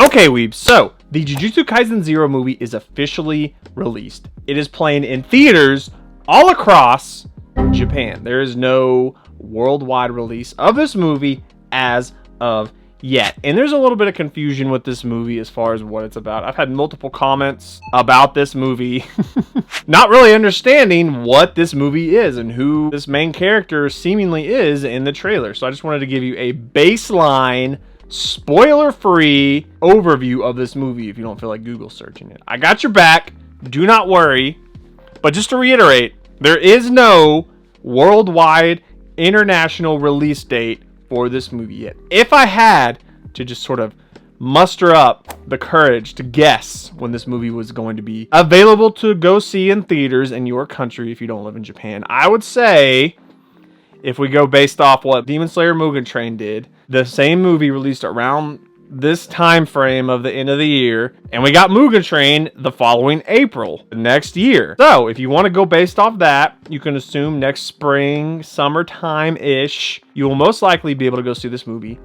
Okay, weebs, so the Jujutsu Kaisen 0 movie is officially released. It is playing in theaters all across Japan. There is no worldwide release of this movie as of yet. And there's a little bit of confusion with this movie as far as what it's about. I've had multiple comments about this movie, not really understanding what this movie is and who this main character seemingly is in the trailer. So I just wanted to give you a baseline, spoiler-free overview of this movie if you don't feel like Google searching it. I got your back. Do not worry. But just to reiterate, there is no worldwide international release date for this movie yet. If I had to just sort of muster up the courage to guess when this movie was going to be available to go see in theaters in your country if you don't live in Japan, I would say, if we go based off what Demon Slayer Mugen Train did, the same movie released around this time frame of the end of the year, and we got Mugen Train the following April next year. So if you want to go based off that, you can assume next spring, summertime-ish, you will most likely be able to go see this movie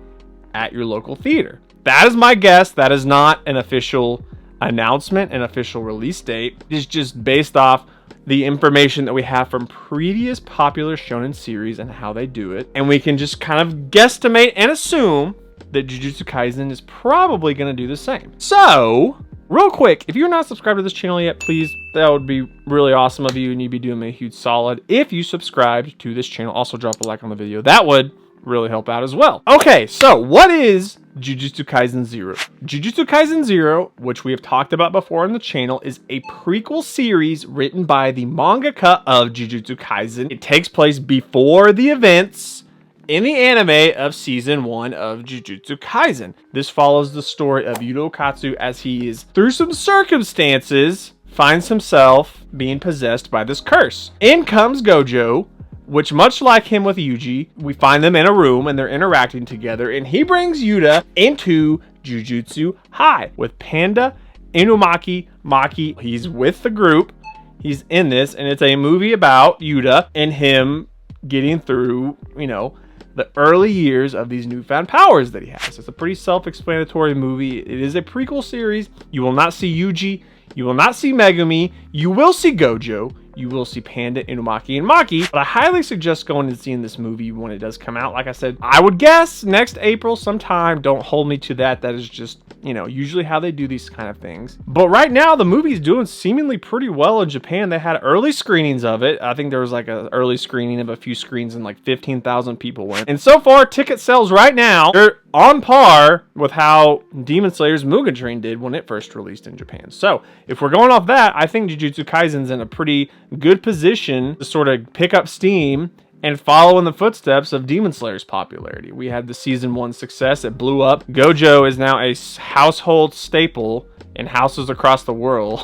at your local theater. That is my guess. That is not an official announcement, an official release date. It is just based off the information that we have from previous popular shonen series and how they do it. And we can just kind of guesstimate and assume that Jujutsu Kaisen is probably going to do the same. So, real quick, if you're not subscribed to this channel yet, please, that would be really awesome of you, and you'd be doing me a huge solid if you subscribed to this channel. Also, drop a like on the video. That would really help out as well. Okay, so what is Jujutsu Kaisen 0? Jujutsu Kaisen 0, which we have talked about before on the channel, is a prequel series written by the mangaka of Jujutsu Kaisen. It takes place before the events in the anime of season 1 of Jujutsu Kaisen. This follows the story of Yuto Katsu as he is, through some circumstances, finds himself being possessed by this curse. In comes Gojo, which, much like him with Yuji, we find them in a room and they're interacting together, and he brings Yuta into Jujutsu High with Panda, Inumaki, Maki. He's with the group. He's in this, and it's a movie about Yuta and him getting through, you know, the early years of these newfound powers that he has. It's a pretty self-explanatory movie. It is a prequel series. You will not see Yuji. You will not see Megumi. You will see Gojo. You will see Panda, Inumaki, and Maki. But I highly suggest going and seeing this movie when it does come out. Like I said, I would guess next April sometime. Don't hold me to that. That is just, you know, usually how they do these kind of things. But right now, the movie's doing seemingly pretty well in Japan. They had early screenings of it. I think there was like an early screening of a few screens and like 15,000 people went. And so far, ticket sales right now, they're on par with how Demon Slayer's Mugen Train did when it first released in Japan. So if we're going off that, I think Jujutsu Kaisen's in a pretty good position to sort of pick up steam and follow in the footsteps of Demon Slayer's popularity. We had the season 1 success. It blew up. Gojo is now a household staple in houses across the world.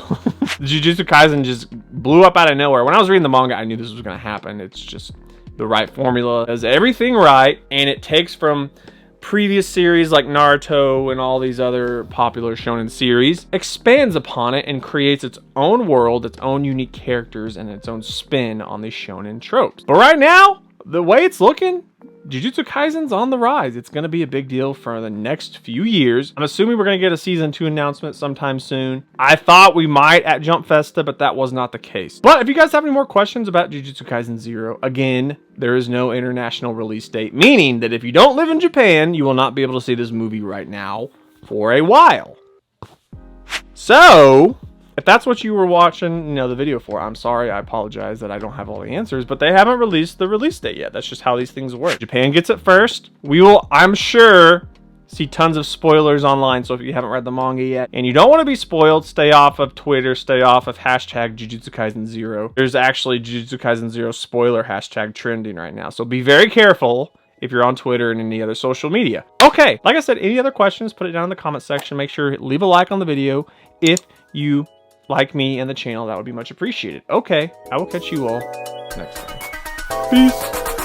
Jujutsu Kaisen just blew up out of nowhere. When I was reading the manga, I knew this was going to happen. It's just the right formula. It does everything right, and it takes from previous series like Naruto and all these other popular shonen series, expands upon it and creates its own world, its own unique characters, and its own spin on these shonen tropes. But right now, the way it's looking, Jujutsu Kaisen's on the rise. It's going to be a big deal for the next few years. I'm assuming we're going to get a season 2 announcement sometime soon. I thought we might at Jump Festa, but that was not the case. But if you guys have any more questions about Jujutsu Kaisen 0, again, there is no international release date, meaning that if you don't live in Japan, you will not be able to see this movie right now for a while. So if that's what you were watching, you know, the video for, I'm sorry, I apologize that I don't have all the answers, but they haven't released the release date yet. That's just how these things work. Japan gets it first. We will, I'm sure, see tons of spoilers online. So if you haven't read the manga yet and you don't want to be spoiled, stay off of Twitter, stay off of hashtag Jujutsu Kaisen 0. There's actually Jujutsu Kaisen 0 spoiler hashtag trending right now. So be very careful if you're on Twitter and any other social media. Okay, like I said, any other questions, put it down in the comment section. Make sure to leave a like on the video if you like me and the channel. That would be much appreciated. Okay, I will catch you all next time. Peace.